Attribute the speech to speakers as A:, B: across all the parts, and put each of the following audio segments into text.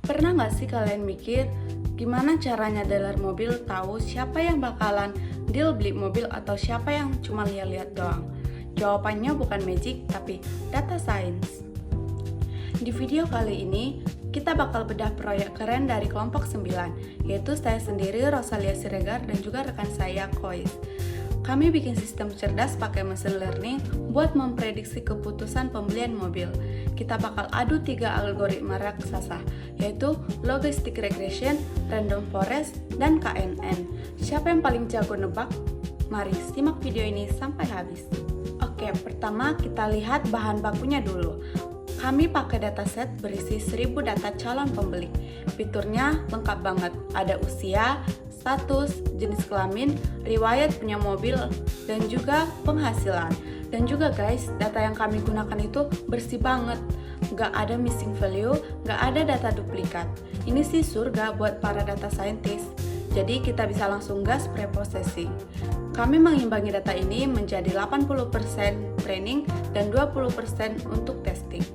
A: Pernah nggak sih kalian mikir gimana caranya dealer mobil tahu siapa yang bakalan deal beli mobil atau siapa yang cuma lihat-lihat doang? Jawabannya bukan magic tapi data science. Di video kali ini kita bakal bedah proyek keren dari kelompok 9, yaitu saya sendiri Rosalia Siregar dan juga rekan saya Kois. Kami bikin sistem cerdas pakai machine learning buat memprediksi keputusan pembelian mobil. Kita bakal adu 3 algoritma raksasa, yaitu logistic regression, random forest, dan KNN. Siapa yang paling jago nebak? Mari simak video ini sampai habis. Oke, pertama kita lihat bahan bakunya dulu. Kami pakai dataset berisi 1000 data calon pembeli. Fiturnya lengkap banget, ada usia, status, jenis kelamin, riwayat punya mobil, dan juga penghasilan. Dan juga guys, data yang kami gunakan itu bersih banget, nggak ada missing value, nggak ada data duplikat. Ini sih surga buat para data scientist, jadi kita bisa langsung gas preprocessing. Kami mengimbangi data ini menjadi 80% training dan 20% untuk testing.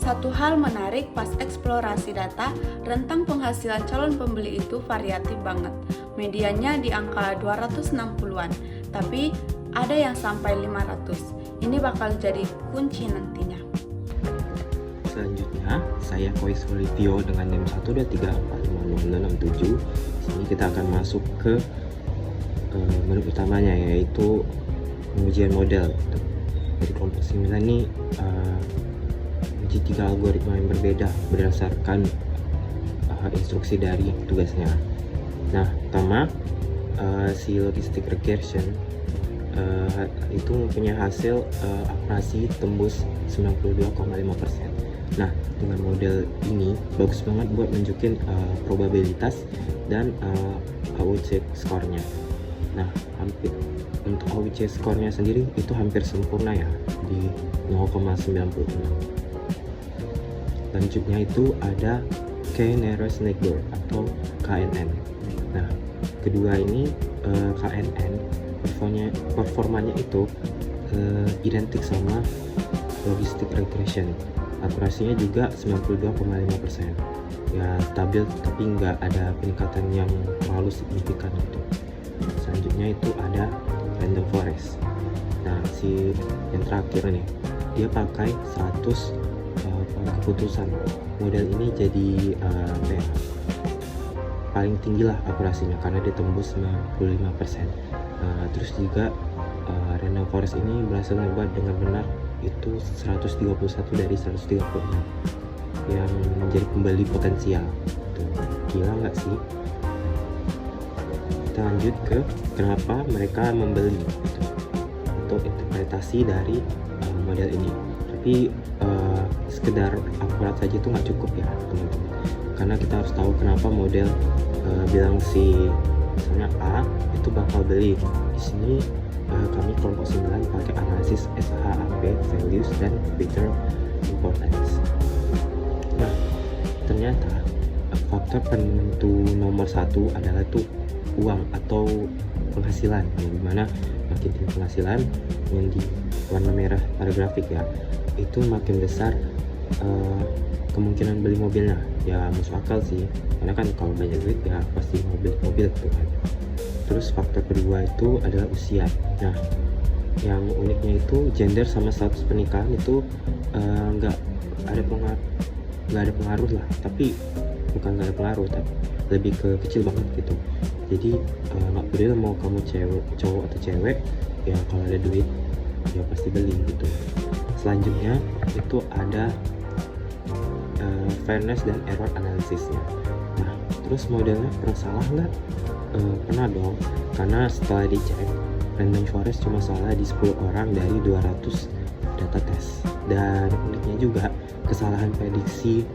A: Satu hal menarik pas eksplorasi data, rentang penghasilan calon pembeli itu variatif banget. Mediannya di angka 260-an, tapi ada yang sampai 500. Ini bakal jadi kunci nantinya.
B: Selanjutnya, saya Kois Olivio dengan NIM 123456267. Sini kita akan masuk ke menu utamanya, yaitu pengujian model. Dari kelompok 9 ini uji 3 algoritma yang berbeda berdasarkan instruksi dari tugasnya. Nah, pertama si logistic regression itu mempunyai hasil akurasi tembus 92,5%. Nah, dengan model ini bagus banget buat nunjukin probabilitas dan AUC skornya. Nah, hampir untuk AUC skornya sendiri itu hampir sempurna ya, di 0,96. Selanjutnya itu ada K-nearest neighbor atau KNN. Nah, kedua ini KNN performanya itu identik sama logistic regression. Akurasinya juga 92,5%. Ya stabil, tapi nggak ada peningkatan yang terlalu signifikan itu. Selanjutnya itu ada random forest. Nah, si yang terakhir nih, dia pakai 100 keputusan. Model ini jadi paling tinggi lah akurasinya karena ditembus 95%. Terus juga random forest ini berhasil membuat dengan benar itu 131 dari 136 yang menjadi pembeli potensial. Tuh, gila nggak sih? Kita lanjut ke kenapa mereka membeli gitu, atau interpretasi dari model ini. Tapi sekedar akurat saja itu nggak cukup ya teman-teman, karena kita harus tahu kenapa model bilang si misalnya A itu bakal beli. Di sini kami kelompok 9 pakai analisis SHAP values dan feature importance. Nah, ternyata faktor penentu nomor 1 adalah tuh uang atau penghasilan, yang dimana makin tinggi penghasilan yang di warna merah pada grafik ya, itu makin besar kemungkinan beli mobilnya. Ya masuk akal sih, karena kan kalau banyak duit ya pasti mobil gitu kan. Terus faktor kedua itu adalah usia. Nah, yang uniknya itu gender sama status pernikahan itu nggak ada pengaruh lah, tapi bukan nggak ada pengaruh, tapi lebih ke kecil banget gitu. Jadi nggak peduli mau kamu cowok atau cewek, ya kalau ada duit ya pasti beli gitu. Selanjutnya itu ada fairness dan error analisisnya. Nah, terus modelnya pernah salah nggak? Pernah dong, karena setelah dicek random forest cuma salah di 10 orang dari 200 data tes. Dan uniknya juga kesalahan prediksi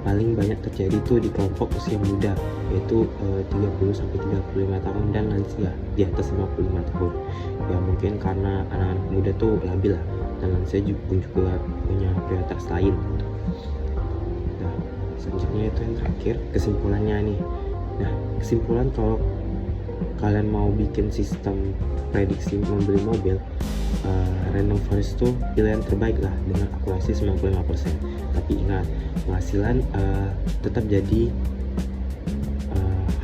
B: paling banyak terjadi tuh di kelompok usia muda, yaitu 30-35 tahun dan lansia di atas 55 tahun. Ya mungkin karena anak-anak muda tuh labil lah, dan lansia juga punya prioritas lain gitu. Nah, selanjutnya itu yang terakhir, kesimpulannya nih. Nah, kesimpulan kalau kalian mau bikin sistem prediksi membeli mobil, random forest itu pilihan terbaik lah dengan akurasi 95%. Tapi ingat, penghasilan tetap jadi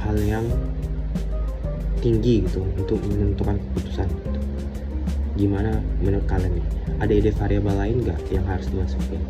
B: hal yang tinggi gitu untuk menentukan keputusan gitu. Gimana menurut kalian nih? Ada ide variabel lain nggak yang harus dimasukin?